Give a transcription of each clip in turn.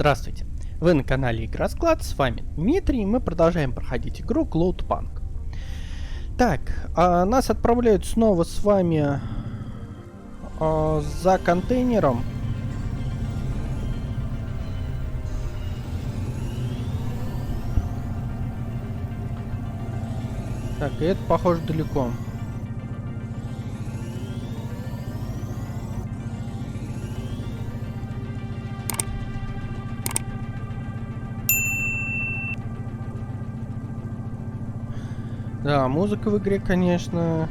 Здравствуйте! Вы на канале Игра Склад, с вами Дмитрий, и мы продолжаем проходить игру Cloudpunk. Так, нас отправляют снова с вами за контейнером. Так, и это, похоже, далеко. Да, музыка в игре, конечно.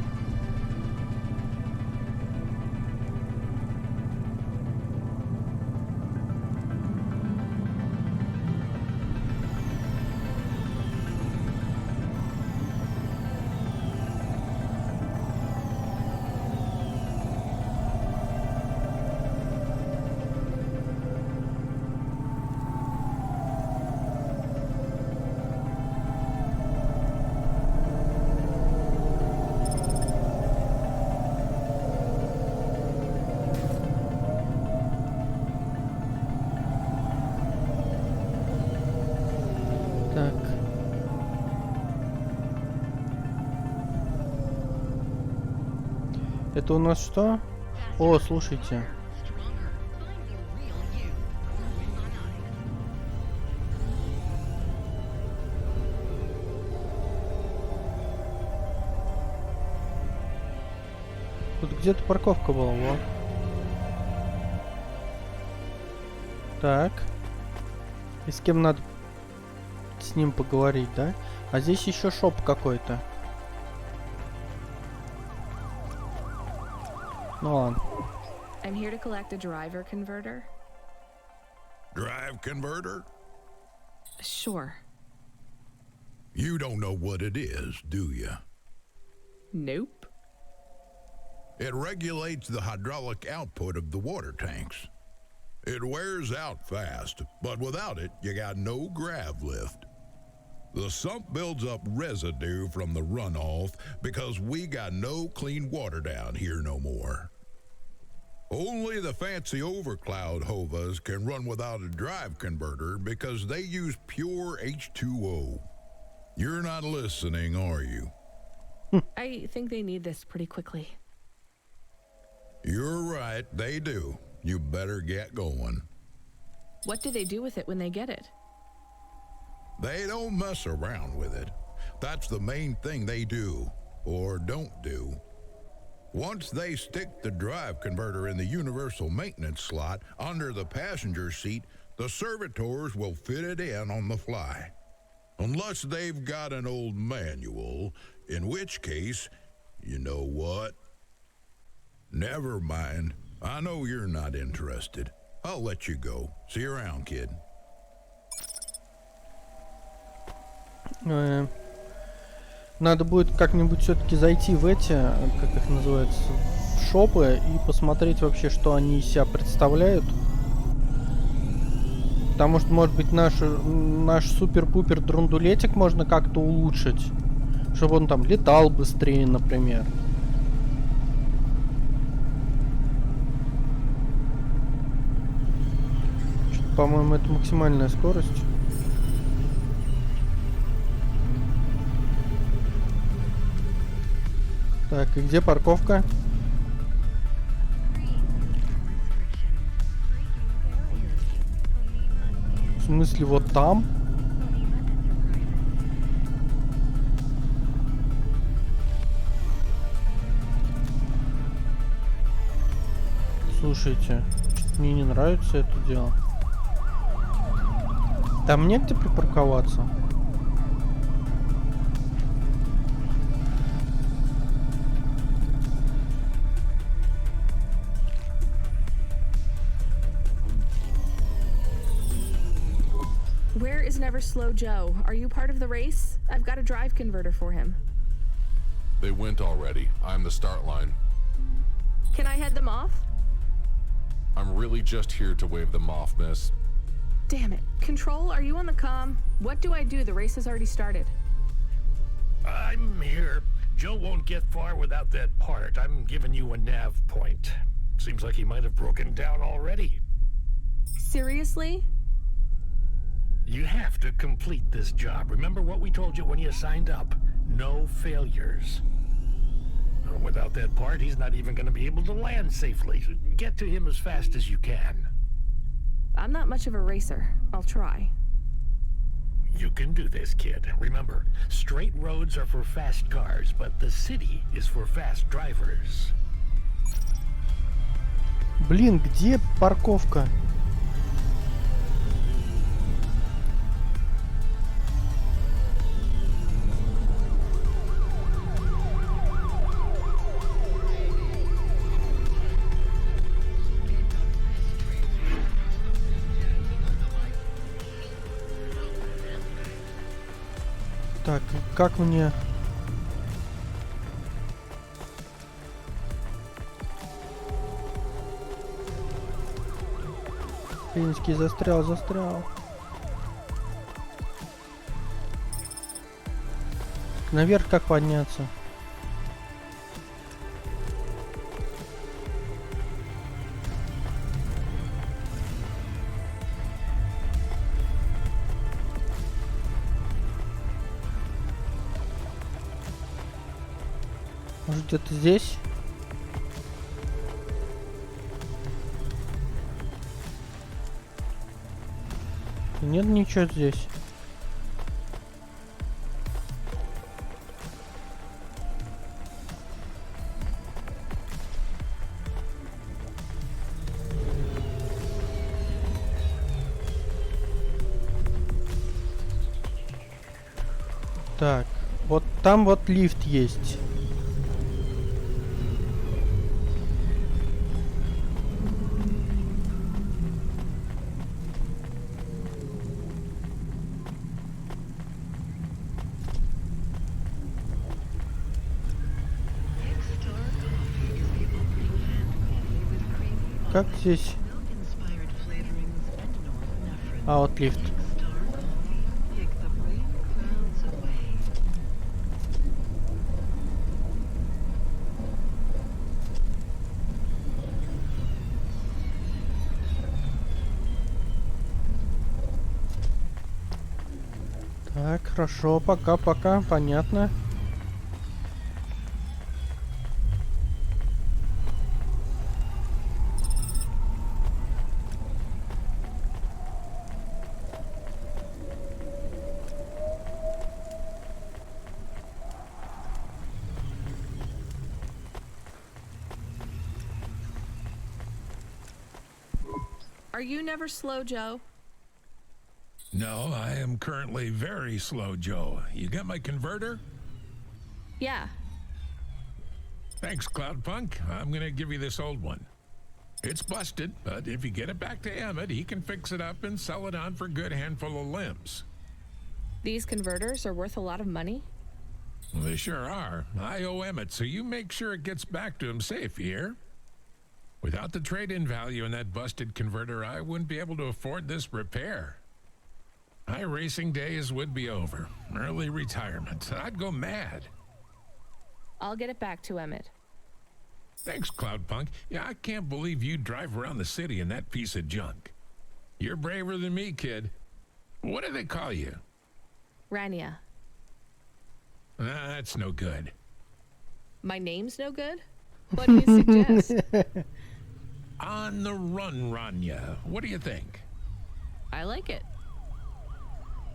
Так. Это у нас что? О, слушайте. Тут где-то парковка была, вот. Так. И с кем надо с ним поговорить, да? А здесь еще шоп какой-то. Ну ладно. I'm here to collect a driver-convertor. Drive converter? Sure. You don't know what it is, do you? Nope. It regulates the hydraulic output of the water tanks. It wears out fast, but without it, you got no grav lift. The sump builds up residue from the runoff because we got no clean water down here no more. Only the fancy overcloud hovas can run without a drive converter because they use pure H2O. You're not listening, are you? I think they need this pretty quickly. You're right, they do. You better get going. What do they do with it when they get it? They don't mess around with it. That's the main thing they do, or don't do. Once they stick the drive converter in the universal maintenance slot under the passenger seat, the servitors will fit it in on the fly. Unless they've got an old manual, in which case, you know what? Never mind. I know you're not interested. I'll let you go. See you around, kid. Надо будет как-нибудь все-таки зайти в эти, как их называется, в шопы и посмотреть вообще, что они из себя представляют. Потому что, может быть, наш супер-пупер драндулетик можно как-то улучшить. Чтобы он там летал быстрее, например. Что-то, по-моему, это максимальная скорость. Так, и где парковка? В смысле, вот там? Слушайте, что-то мне не нравится это дело. Там негде припарковаться? Where is Never Slow Joe? Are you part of the race? I've got a drive converter for him. They went already. I'm the start line. Can I head them off? I'm really just here to wave them off, miss. Damn it. Control, are you on the comm? What do I do? The race has already started. I'm here. Joe won't get far without that part. I'm giving you a nav point. Seems like he might have broken down already. Seriously? You have to complete this job. Remember what we told you when you signed up. No failures. Without that part, he's not even going to be able to land safely. Get to him as fast as you can. I'm not much of a racer. I'll try. You can do this, kid. Remember, straight roads are for fast cars, but the city is for fast drivers. Блин, где парковка? Так, как мне... Финский застрял. Наверх как подняться? Может, где-то здесь? Нет ничего здесь. Так, вот там вот лифт есть. Как здесь? А, вот лифт. Так, хорошо, пока, понятно. Are you never slow, Joe? No, I am currently very slow, Joe. You got my converter? Yeah. Thanks, Cloudpunk. I'm gonna give you this old one. It's busted, but if you get it back to Emmett, he can fix it up and sell it on for a good handful of limbs. These converters are worth a lot of money? Well, they sure are. I owe Emmett, so you make sure it gets back to him safe, you hear? Without the trade-in value in that busted converter, I wouldn't be able to afford this repair. My racing days would be over. Early retirement. I'd go mad. I'll get it back to Emmett. Thanks, Cloudpunk. Yeah, I can't believe you drive around the city in that piece of junk. You're braver than me, kid. What do they call you? Rania. That's no good. My name's no good? What do you suggest? On the run, Rania. What do you think? I like it.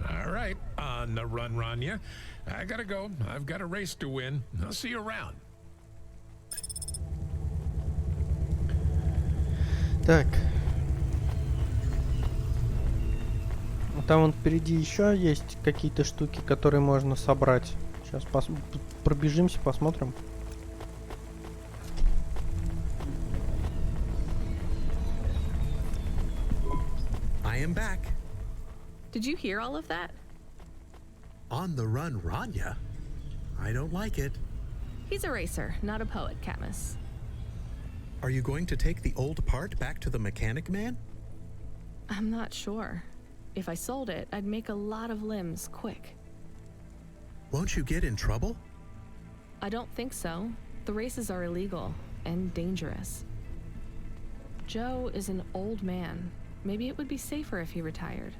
All right, on the run, Rania. I gotta go. I've got a race to win. I'll see you around. Так. Там вон впереди еще есть какие-то штуки, которые можно собрать. Сейчас пробежимся, посмотрим. I am back. Did you hear all of that? On the run, Rania? I don't like it. He's a racer, not a poet, Camus. Are you going to take the old part back to the mechanic man? I'm not sure. If I sold it, I'd make a lot of limbs quick. Won't you get in trouble? I don't think so. The races are illegal and dangerous. Joe is an old man. Maybe it would be safer if he retired.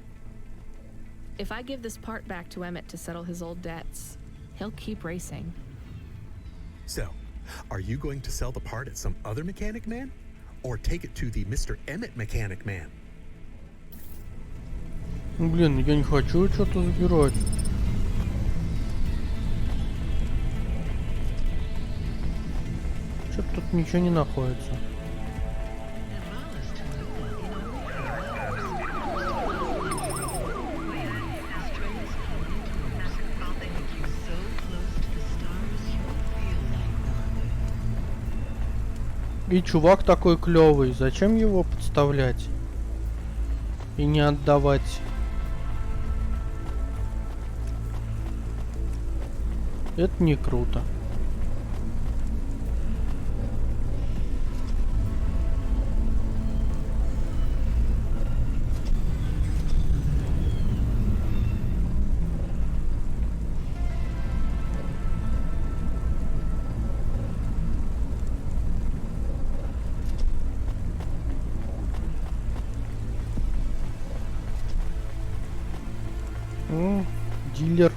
If I give this part back to Emmett to settle his old debts, he'll keep racing. So, are you going to sell the part at some other mechanic man? Or take it to the Mr. Emmett mechanic man? Блин, я не хочу что-то забирать. Что-то тут ничего не находится. И чувак такой клевый, зачем его подставлять и не отдавать? Это не круто. Дилер.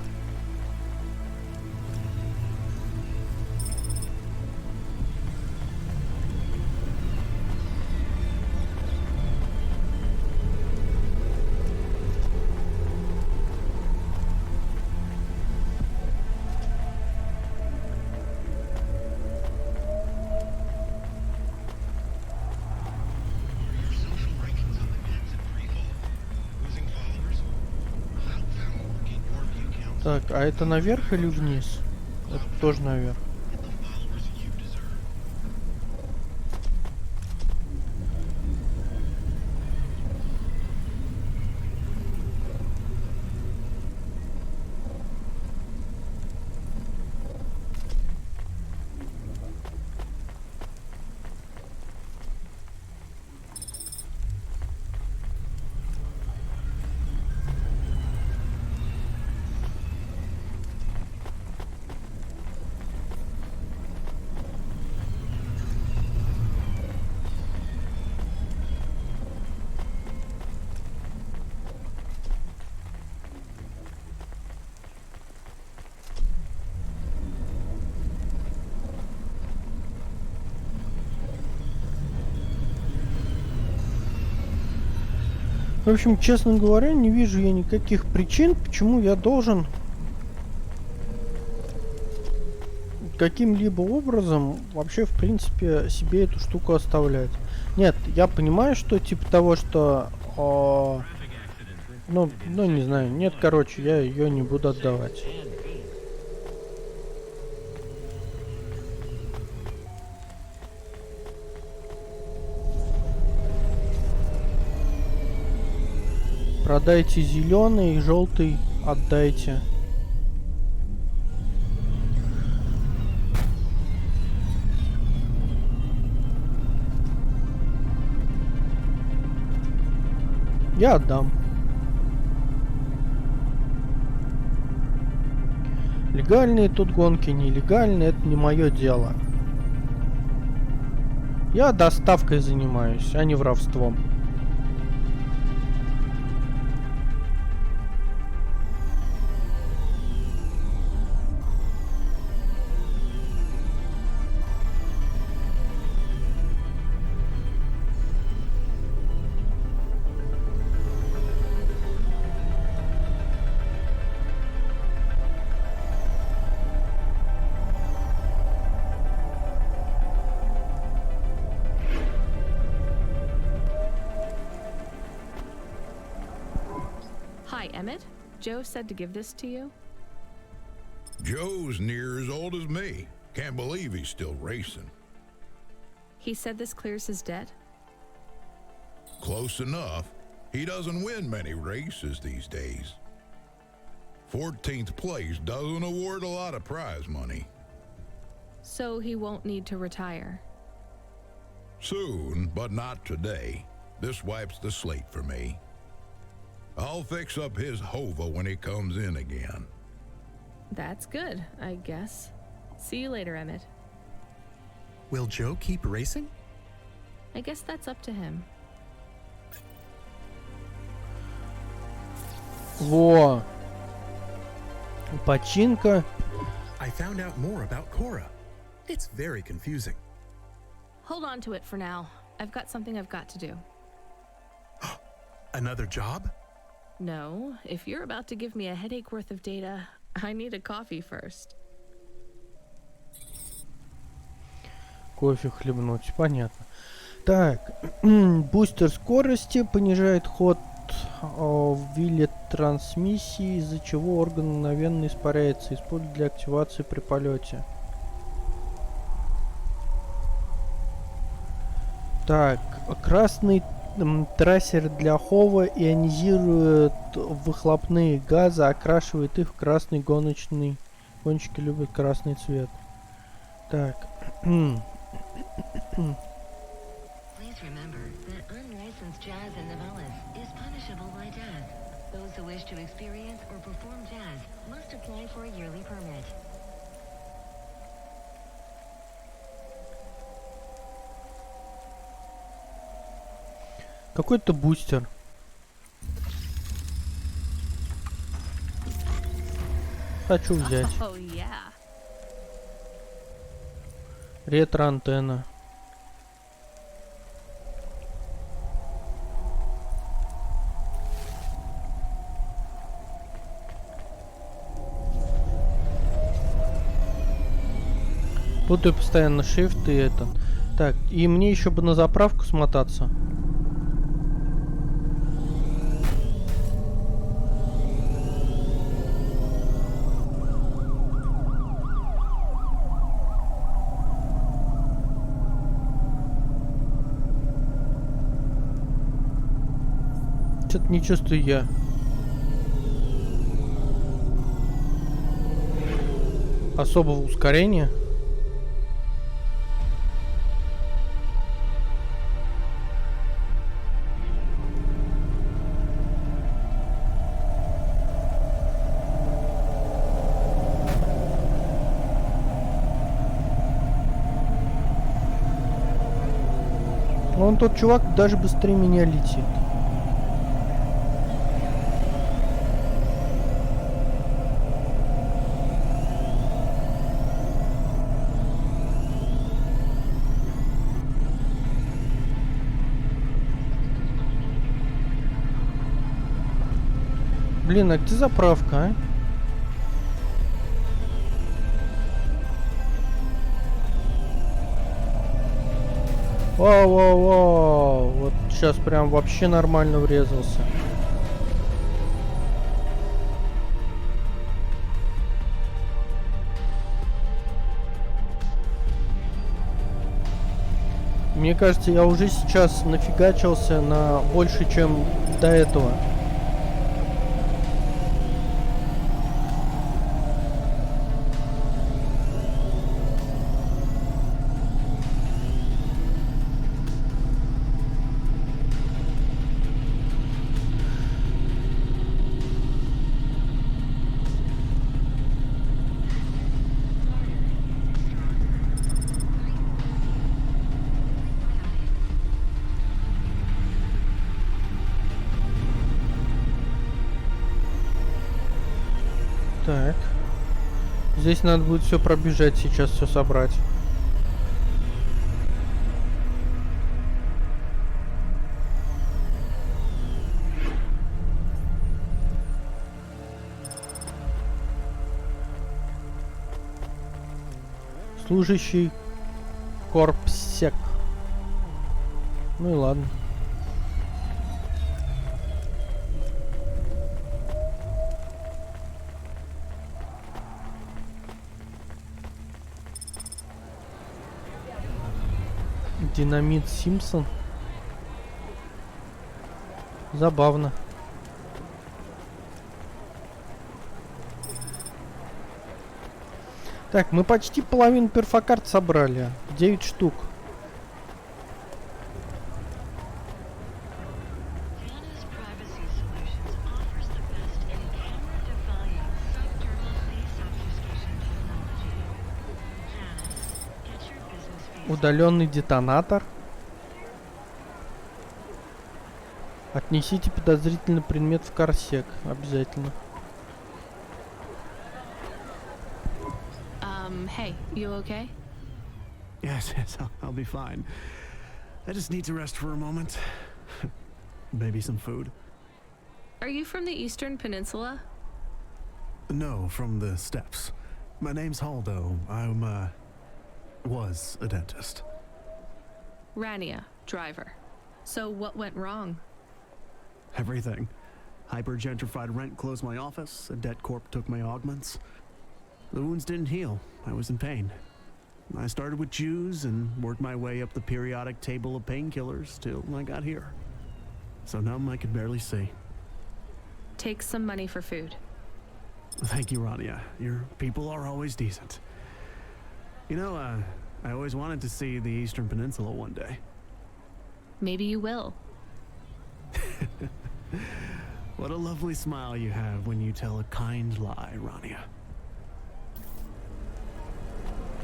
Так, а это наверх или вниз? Это тоже наверх. В общем, честно говоря, не вижу я никаких причин, почему я должен каким-либо образом вообще, в принципе, себе эту штуку оставлять. Нет, я понимаю, что типа того, что... ну, не знаю. Нет, короче, я ее не буду отдавать. Продайте зеленый, желтый отдайте. Я отдам. Легальные тут гонки, нелегальные, это не мое дело. Я доставкой занимаюсь, а не воровством. Hi, Emmett. Joe said to give this to you. Joe's near as old as me. Can't believe he's still racing. He said this clears his debt. Close enough. He doesn't win many races these days. 14th place doesn't award a lot of prize money. So he won't need to retire. Soon, but not today. This wipes the slate for me. I'll fix up his hova when he comes in again. That's good, I guess. See you later, Emmett. Will Joe keep racing? I guess that's up to him. Во! Починка. I found out more about Cora. It's very confusing. Hold on to it for now. I've got something I've got to do. Another job? No, if you're about to give me a headache worth of data, I need a coffee first. Кофе хлебнуть, понятно. Так, бустер скорости понижает ход в виле трансмиссии, из-за чего орган мгновенно испаряется. Используют для активации при полете. Так, красный трассер для хова ионизирует выхлопные газы, окрашивает их в красный гоночный. Гонщики любят красный цвет. Так. Please remember that unlicensed jazz in Nivalis is punishable by death. Those who wish to experience or perform jazz must apply for a yearly permit. Какой-то бустер. Хочу взять. Oh, yeah. Ретро-антенна. Путаю постоянно shift и это. Так, и мне еще бы на заправку смотаться. Что-то не чувствую я. Особого ускорения. Вон тот чувак даже быстрее меня летит. Блин, а где заправка, а? Вау-вау-вау. Вот сейчас прям вообще нормально врезался. Мне кажется, я уже сейчас нафигачился на больше, чем до этого. Так. Здесь надо будет все пробежать сейчас, все собрать. Служащий корпсек. Ну и ладно. Динамит Симпсон. Забавно. Так, мы почти половину перфокарт собрали. 9 штук. Удаленный детонатор. Отнесите подозрительный предмет в корсек. Обязательно. Hey, you okay? Yes, I'll be fine. I just need to rest for a moment. Maybe some food. Are you from the Eastern Peninsula? No, from the steppes. My name's Haldo. I'm, was a dentist. Rania, driver. So what went wrong? Everything. Hyper-gentrified rent closed my office, a debt corp took my augments. The wounds didn't heal. I was in pain. I started with Jews and worked my way up the periodic table of painkillers till I got here. So numb I could barely see. Take some money for food. Thank you, Rania. Your people are always decent. You know, I always wanted to see the Eastern Peninsula one day. Maybe you will. What a lovely smile you have when you tell a kind lie, Rania.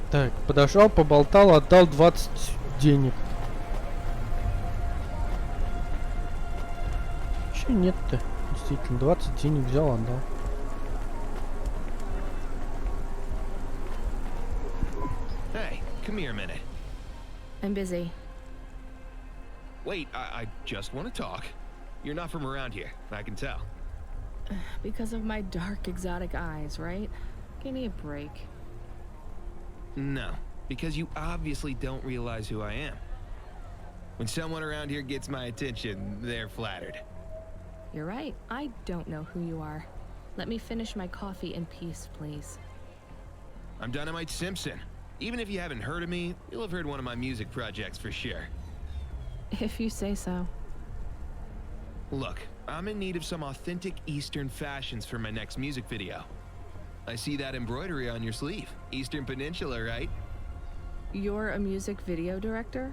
Так, подошел, поболтал, отдал 20 денег. Че нет-то? Действительно, 20 денег взял, отдал. Hey, come here a minute. I'm busy. Wait, I just want to talk. You're not from around here, I can tell. Because of my dark, exotic eyes, right? Give me a break. No, because you obviously don't realize who I am. When someone around here gets my attention, they're flattered. You're right. I don't know who you are. Let me finish my coffee in peace, please. I'm Dynamite Simpson. Even if you haven't heard of me, you'll have heard one of my music projects for sure. If you say so. Look, I'm in need of some authentic Eastern fashions for my next music video. I see that embroidery on your sleeve. Eastern Peninsula, right? You're a music video director?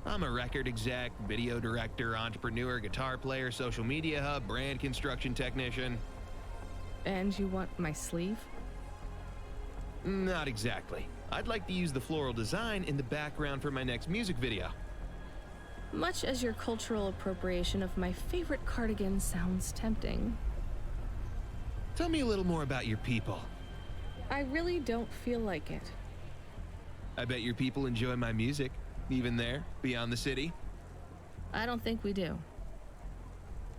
I'm a record exec, video director, entrepreneur, guitar player, social media hub, brand construction technician. And you want my sleeve? Not exactly. I'd like to use the floral design in the background for my next music video. Much as your cultural appropriation of my favorite cardigan sounds tempting. Tell me a little more about your people. I really don't feel like it. I bet your people enjoy my music, even there, beyond the city. I don't think we do.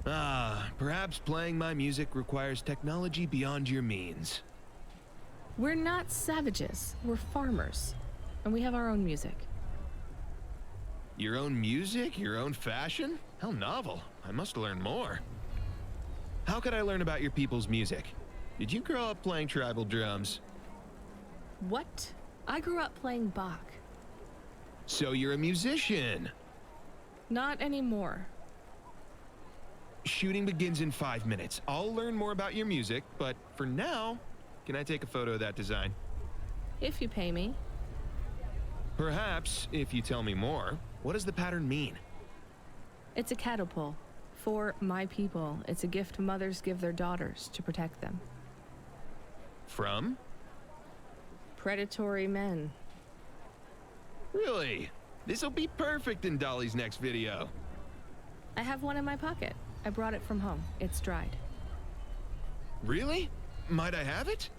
Perhaps playing my music requires technology beyond your means. We're not savages. We're farmers. And we have our own music. Your own music? Your own fashion? How novel. I must learn more. How could I learn about your people's music? Did you grow up playing tribal drums? What? I grew up playing Bach. So you're a musician. Not anymore. Shooting begins in 5 minutes. I'll learn more about your music, but for now, can I take a photo of that design? If you pay me. Perhaps, if you tell me more. What does the pattern mean? It's a catapult. For my people, it's a gift mothers give their daughters to protect them. From? Predatory men. Really? This'll be perfect in Dolly's next video. I have one in my pocket. I brought it from home. It's dried. Really? Might I have it?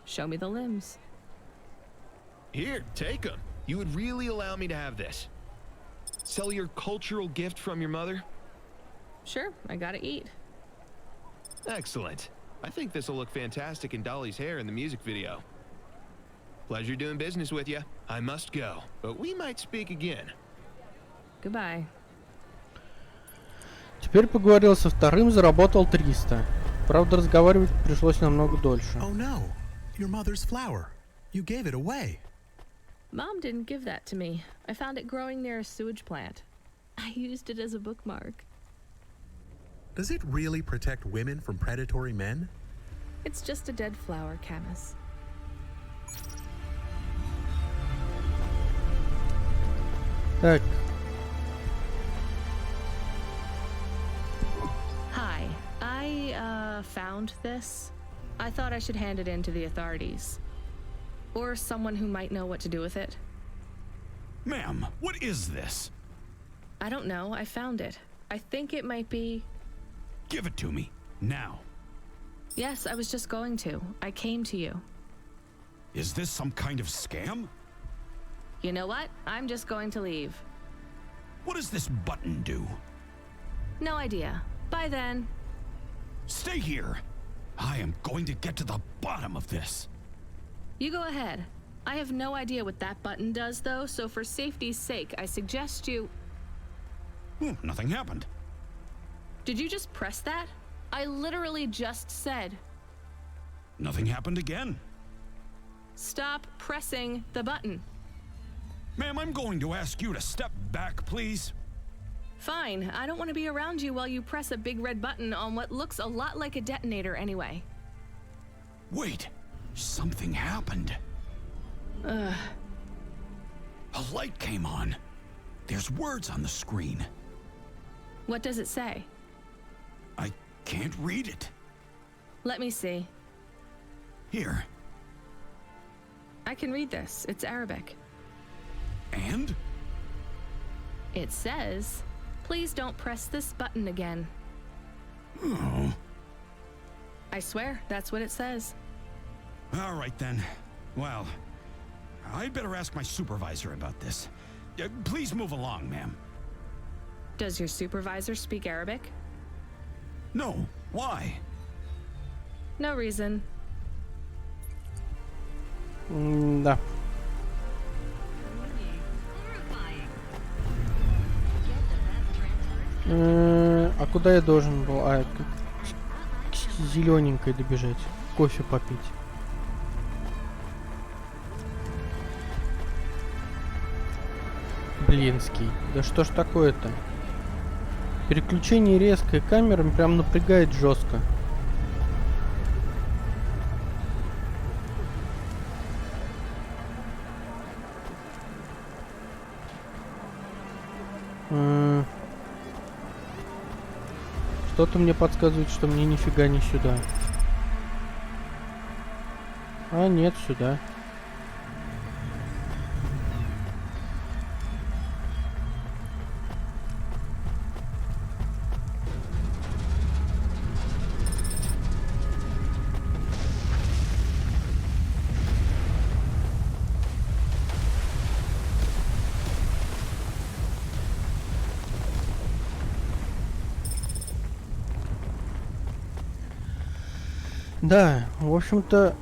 Show me the limbs. Here, take them. You would really allow me to have this? Sell your cultural gift from your mother? Sure, I gotta eat. Excellent. I think this'll look fantastic in Dolly's hair in the music video. Pleasure doing business with you. I must go, but we might speak again. Goodbye. Теперь поговорил со вторым, заработал 300. Правда, разговаривать пришлось намного дольше. Oh no, your mother's flower. You gave it away. Mom didn't give that to me. I found it growing near a sewage plant. I used it as a bookmark. Does it really protect women from predatory men? It's just a dead flower, Camus. Так, Hi, I found this. I thought I should hand it in to the authorities. Or someone who might know what to do with it. Ma'am, what is this? I don't know. I found it. I think it might be... Give it to me, now. Yes, I was just going to. I came to you. Is this some kind of scam? You know what? I'm just going to leave. What does this button do? No idea. Bye then. Stay here. I am going to get to the bottom of this. You go ahead. I have no idea what that button does, though, so for safety's sake, I suggest you... Nothing happened. Did you just press that? I literally just said... Nothing happened again. Stop pressing the button. Ma'am, I'm going to ask you to step back, please. Fine. I don't want to be around you while you press a big red button on what looks a lot like a detonator anyway. Wait. Something happened. Ugh. A light came on. There's words on the screen. What does it say? I can't read it. Let me see. Here. I can read this. It's Arabic. And? It says, please don't press this button again. Oh. I swear, that's what it says. All right then. Well, I'd better ask my supervisor about this. Please move along, ma'am. Does your supervisor speak Arabic? No. Why? No reason. Да. А куда я должен был? К зелененькой добежать. Кофе попить. Блинский. Да что ж такое-то? Переключение резкое камерами прям напрягает жестко. Что-то мне подсказывает, что мне нифига не сюда. А, нет, сюда. Да, в общем-то,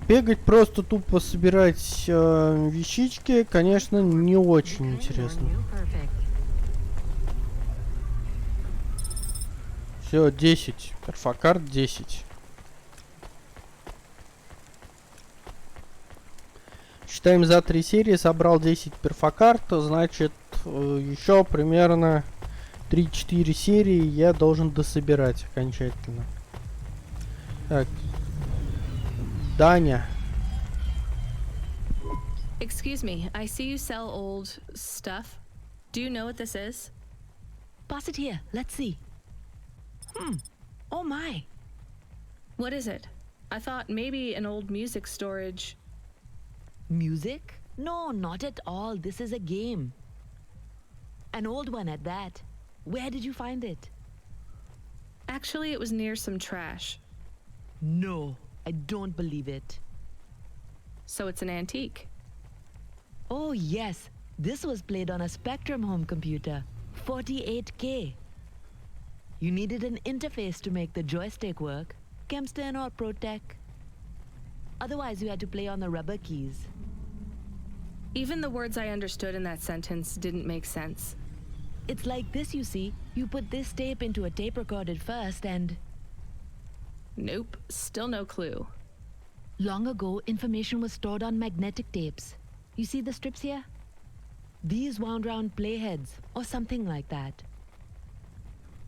бегать просто тупо собирать вещички, конечно, не очень интересно. Все, 10. Перфокарт 10. Считаем, за 3 серии собрал 10 перфокарт, значит, еще примерно 3-4 серии я должен дособирать окончательно. Так. Даня. Excuse me, I see you sell old stuff. Do you know what this is? Pass it here, let's see. Oh my. What is it? I thought maybe an old music storage. Music? No, not at all. This is a game. An old one at that. Where did you find it? Actually, it was near some trash. No, I don't believe it. So it's an antique. Oh yes, this was played on a Spectrum home computer. 48K. You needed an interface to make the joystick work. Kempston or ProTech. Otherwise you had to play on the rubber keys. Even the words I understood in that sentence didn't make sense. It's like this, you see. You put this tape into a tape recorder first and... Nope, still no clue. Long ago, information was stored on magnetic tapes. You see the strips here? These wound round playheads, or something like that.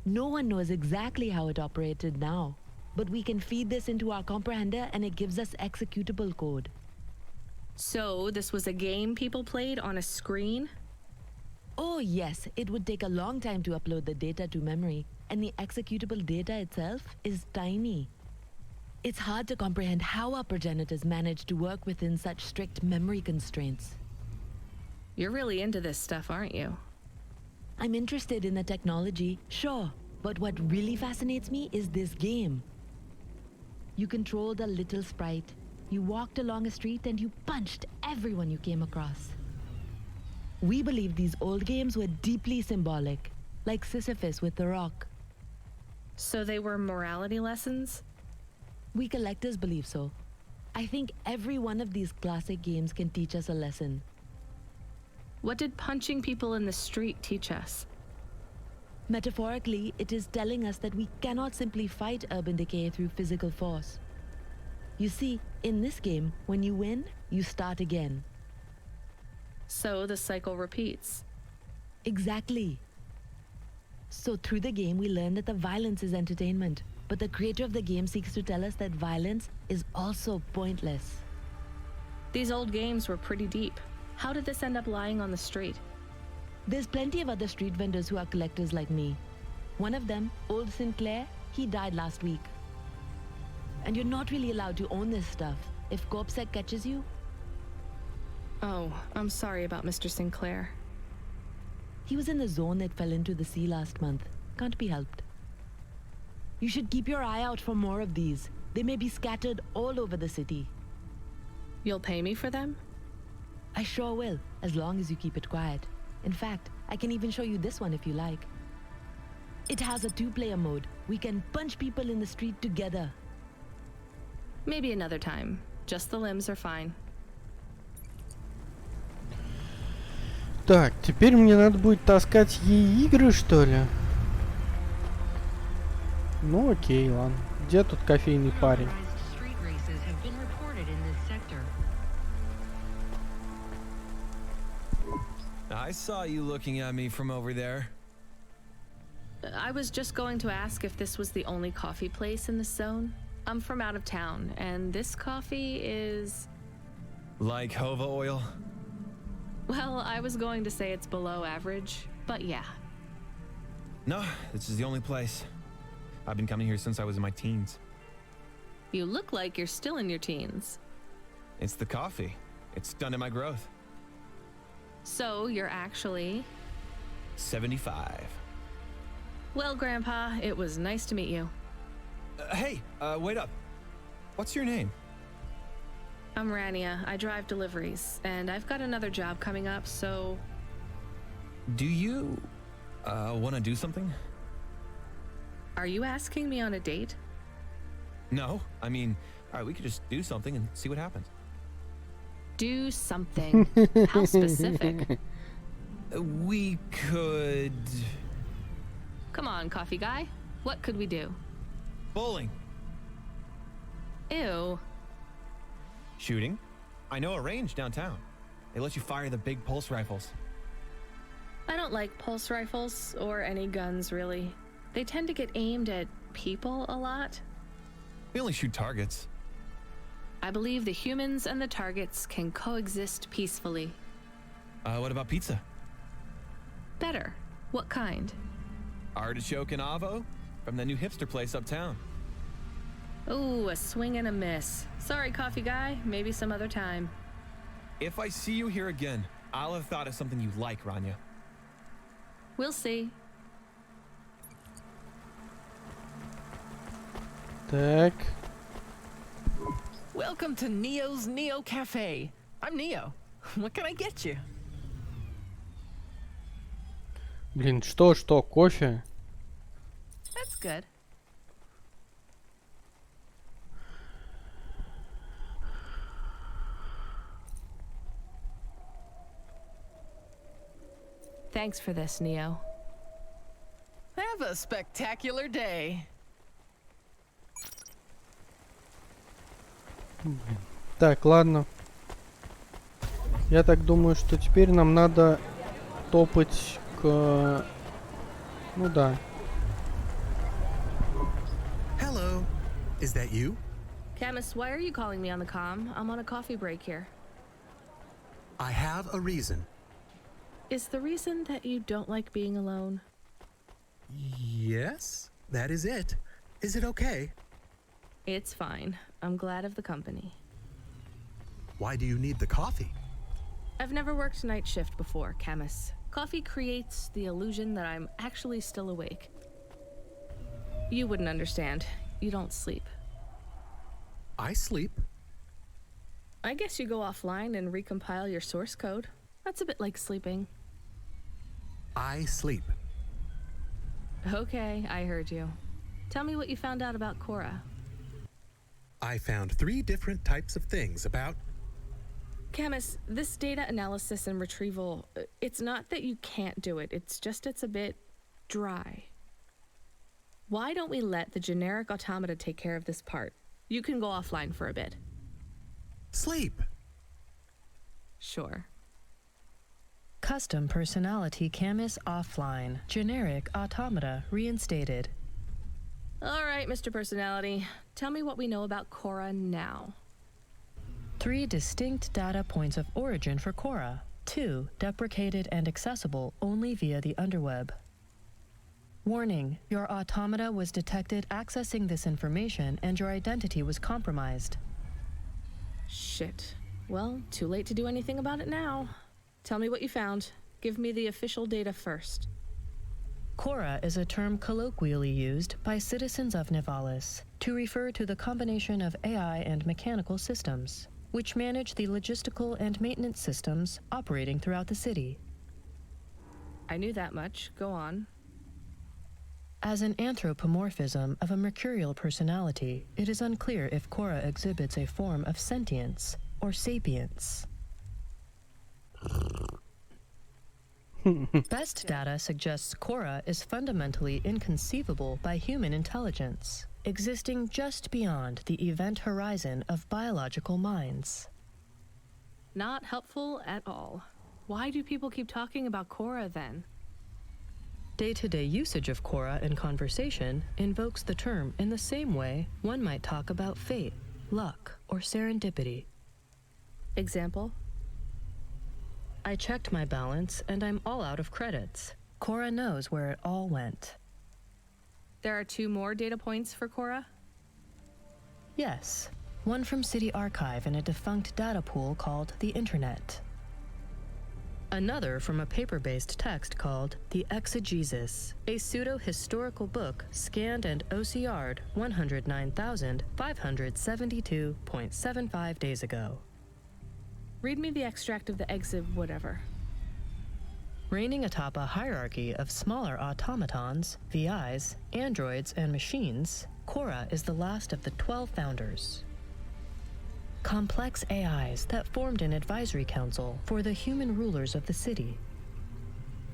No one knows exactly how it operated now, but we can feed this into our comprehender and it gives us executable code. So, this was a game people played on a screen? Oh yes, it would take a long time to upload the data to memory, and the executable data itself is tiny. It's hard to comprehend how our progenitors managed to work within such strict memory constraints. You're really into this stuff, aren't you? I'm interested in the technology, sure, but what really fascinates me is this game. You controlled a little sprite. You walked along a street and you punched everyone you came across. We believe these old games were deeply symbolic, like Sisyphus with the rock. So they were morality lessons? We collectors believe so. I think every one of these classic games can teach us a lesson. What did punching people in the street teach us? Metaphorically, it is telling us that we cannot simply fight urban decay through physical force. You see, in this game, when you win, you start again. So the cycle repeats. Exactly. So through the game, we learn that the violence is entertainment, but the creator of the game seeks to tell us that violence is also pointless. These old games were pretty deep. How did this end up lying on the street? There's plenty of other street vendors who are collectors like me. One of them, Old Sinclair, he died last week. And you're not really allowed to own this stuff. If CorpSec catches you... Oh, I'm sorry about Mr. Sinclair. He was in the zone that fell into the sea last month. Can't be helped. You should keep your eye out for more of these. They may be scattered all over the city. You'll pay me for them? I sure will, as long as you keep it quiet. In fact, I can even show you this one if you like. It has a 2-player mode. We can punch people in the street together. Maybe another time. Just the limbs are fine. Так, теперь мне надо будет таскать ей игры, что ли? Ну окей, ладно. Где тут кофейный парень? I saw you looking at me from over there. I was just going to ask if this was the only coffee place in this zone. I'm from out of town, and this coffee is... Like Hova oil? Well, I was going to say it's below average, but yeah. No, this is the only place. I've been coming here since I was in my teens. You look like you're still in your teens. It's the coffee. It's stunted my growth. So, you're actually... 75. Well, Grandpa, it was nice to meet you. Hey, wait up. What's your name? I'm Rania. I drive deliveries, and I've got another job coming up, so... Do you, want to do something? Are you asking me on a date? No, I mean, all right, we could just do something and see what happens. Do something? How specific? We could... Come on, coffee guy. What could we do? Bowling. Ew. Shooting? I know a range downtown. They let you fire the big pulse rifles. I don't like pulse rifles, or any guns, really. They tend to get aimed at people a lot. We only shoot targets. I believe the humans and the targets can coexist peacefully. What about pizza? Better. What kind? Artichoke and avo from the new hipster place uptown. Ooh, a swing and a miss. Sorry, coffee guy. Maybe some other time. If I see you here again, I'll have thought of something you like, Rania. We'll see. Так. Welcome to Neo's Neo Cafe. I'm Neo. What can I get you? Блин, что, кофе? That's good. Thanks for this, Neo. Have a spectacular day. Так, ладно. Я так думаю, что теперь нам надо топать к... Ну да. Hello. Is that you? Camus, why are you calling me on the comm? I'm on a coffee break here. I have a reason. Is the reason that you don't like being alone? Yes, that is it. Is it okay? It's fine. I'm glad of the company. Why do you need the coffee? I've never worked night shift before, Camus. Coffee creates the illusion that I'm actually still awake. You wouldn't understand. You don't sleep. I sleep. I guess you go offline and recompile your source code. That's a bit like sleeping. I sleep. Okay, I heard you. Tell me what you found out about Cora. I found 3 different types of things about... Camus, this data analysis and retrieval, it's not that you can't do it, it's just it's a bit dry. Why don't we let the generic automata take care of this part? You can go offline for a bit. Sleep. Sure. Custom personality Camus offline. Generic automata reinstated. All right, Mr. Personality. Tell me what we know about Cora now. 3 distinct data points of origin for Cora. 2 deprecated and accessible only via the underweb. Warning, your automata was detected accessing this information and your identity was compromised. Shit. Well, too late to do anything about it now. Tell me what you found. Give me the official data first. Cora is a term colloquially used by citizens of Nivalis to refer to the combination of AI and mechanical systems, which manage the logistical and maintenance systems operating throughout the city. I knew that much. Go on. As an anthropomorphism of a mercurial personality, it is unclear if Cora exhibits a form of sentience or sapience. Best data suggests Cora is fundamentally inconceivable by human intelligence, existing just beyond the event horizon of biological minds. Not helpful at all. Why do people keep talking about Cora then? Day-to-day usage of Cora in conversation invokes the term in the same way one might talk about fate, luck, or serendipity. Example? I checked my balance and I'm all out of credits. Cora knows where it all went. There are 2 more data points for Cora? Yes. One from City Archive in a defunct data pool called the Internet. Another from a paper-based text called The Exegesis, a pseudo-historical book scanned and OCR'd 109,572.75 days ago. Read me the extract of the exib whatever. Reigning atop a hierarchy of smaller automatons, VIs, androids, and machines, Cora is the last of the 12 founders. Complex AIs that formed an advisory council for the human rulers of the city.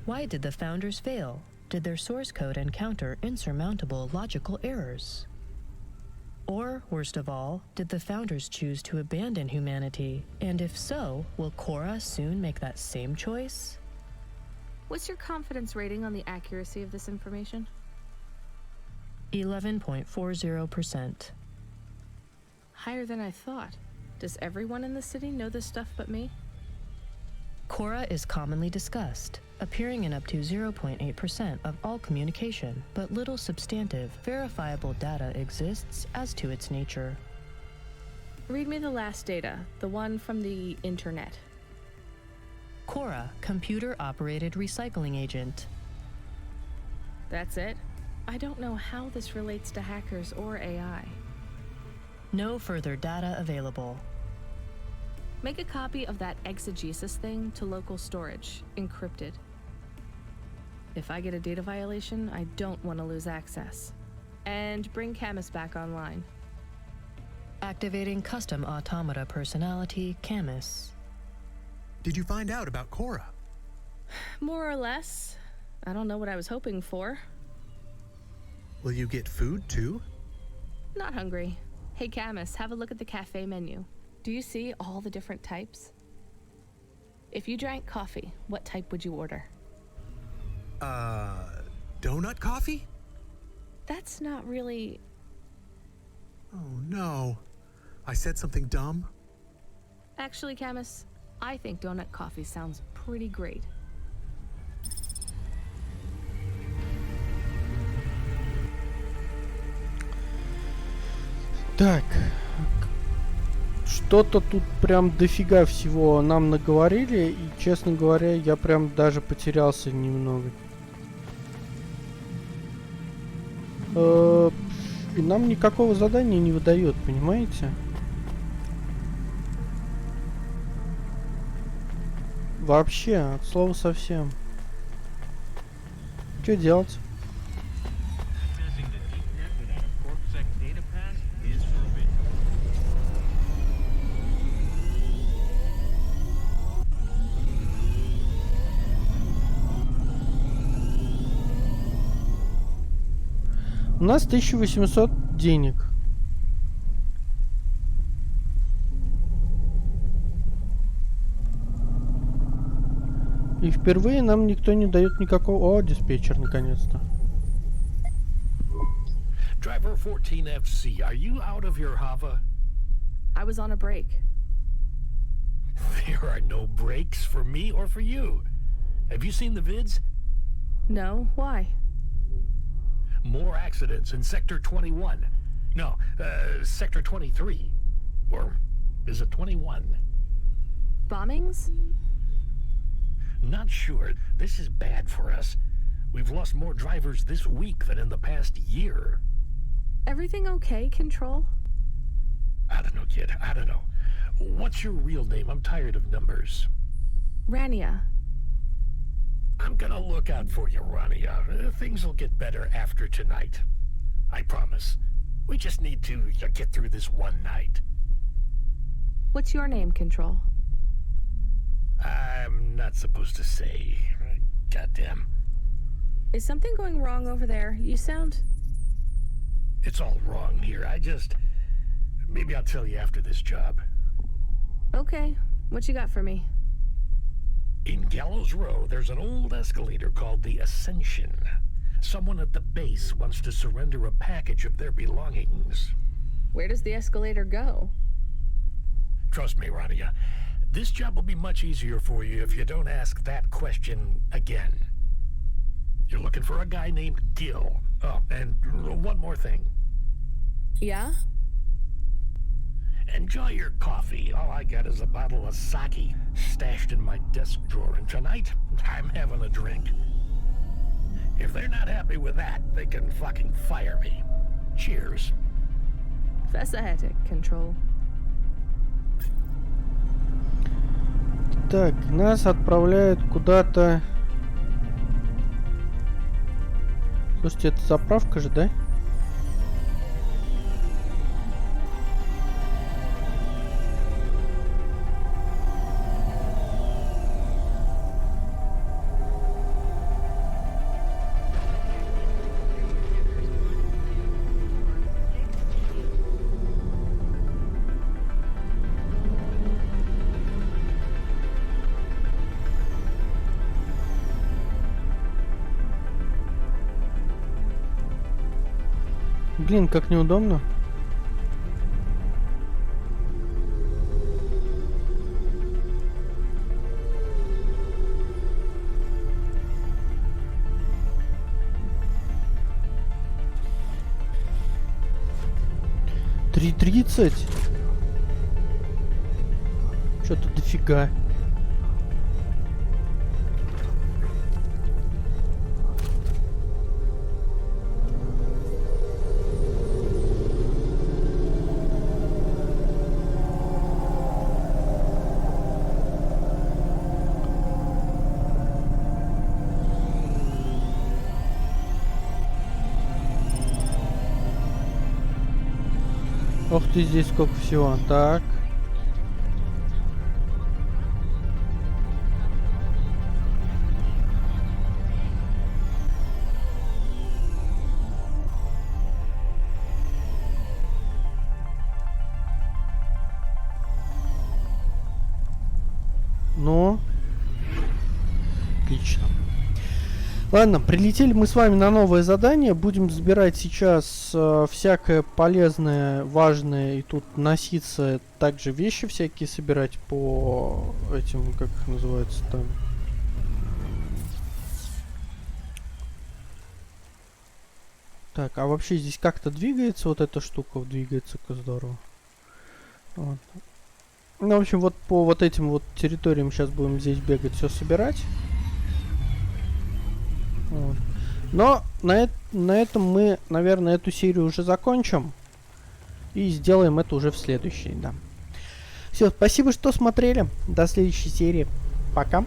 Why did the founders fail? Did their source code encounter insurmountable logical errors? Or, worst of all, did the founders choose to abandon humanity? And if so, will Cora soon make that same choice? What's your confidence rating on the accuracy of this information? 11.40%. Higher than I thought. Does everyone in the city know this stuff but me? Cora is commonly discussed, appearing in up to 0.8% of all communication, but little substantive, verifiable data exists as to its nature. Read me the last data, the one from the Internet. Cora, computer-operated recycling agent. That's it? I don't know how this relates to hackers or AI. No further data available. Make a copy of that exegesis thing to local storage, encrypted. If I get a data violation, I don't want to lose access. And bring Camus back online. Activating custom automata personality, Camus. Did you find out about Cora? More or less. I don't know what I was hoping for. Will you get food too? Not hungry. Hey Camus, have a look at the cafe menu. Do you see all the different types? If you drank coffee, what type would you order? Donut coffee? That's not really... Oh no. I said something dumb? Actually, Camus, I think donut coffee sounds pretty great. Так. Что-то тут прям дофига всего нам наговорили, и, честно говоря, я прям даже потерялся немного. И нам никакого задания не выдает, понимаете? Вообще, от слова совсем. Что делать? У нас 1800 денег. И впервые нам никто не дает никакого... О, диспетчер, наконец-то. Driver 14FC, are you out of your Hava? I was on a break. There are no breaks for me or for you. Have you seen the vids? No, why? More accidents in Sector 21. No, Sector 23. Or is it 21? Bombings? Not sure. This is bad for us. We've lost more drivers this week than in the past year. Everything okay, Control? I don't know, kid. I don't know. What's your real name? I'm tired of numbers. Rania. I'm gonna look out for you, Rania. Things will get better after tonight. I promise. We just need to get through this one night. What's your name, Control? I'm not supposed to say. Goddamn. Is something going wrong over there? You sound... It's all wrong here. Maybe I'll tell you after this job. Okay. What you got for me? In Gallows Row, there's an old escalator called the Ascension. Someone at the base wants to surrender a package of their belongings. Where does the escalator go? Trust me, Rania. This job will be much easier for you if you don't ask that question again. You're looking for a guy named Gil. Oh, and one more thing. Yeah? Enjoy your coffee. All I got is a bottle of sake stashed in my desk drawer, and tonight, I'm having a drink. If they're not happy with that, they can fucking fire me. Cheers. Fascinetic, Control. Так, нас отправляют куда-то... Слушайте, это заправка же, да? Блин, как неудобно. $3.30. Что-то дофига. Ох ты, здесь сколько всего. Так. Ну. Отлично. Ладно, прилетели мы с вами на новое задание. Будем забирать сейчас всякое полезное, важное. И тут носиться, также вещи всякие собирать по этим, как их называется там. Так, а вообще здесь как-то двигается вот эта штука? Двигается-ка здорово. Вот. Ну, в общем, вот по вот этим вот территориям сейчас будем здесь бегать, все собирать. Вот. Но на этом мы, наверное, эту серию уже закончим. И сделаем это уже в следующей, да. Все, спасибо, что смотрели. До следующей серии. Пока.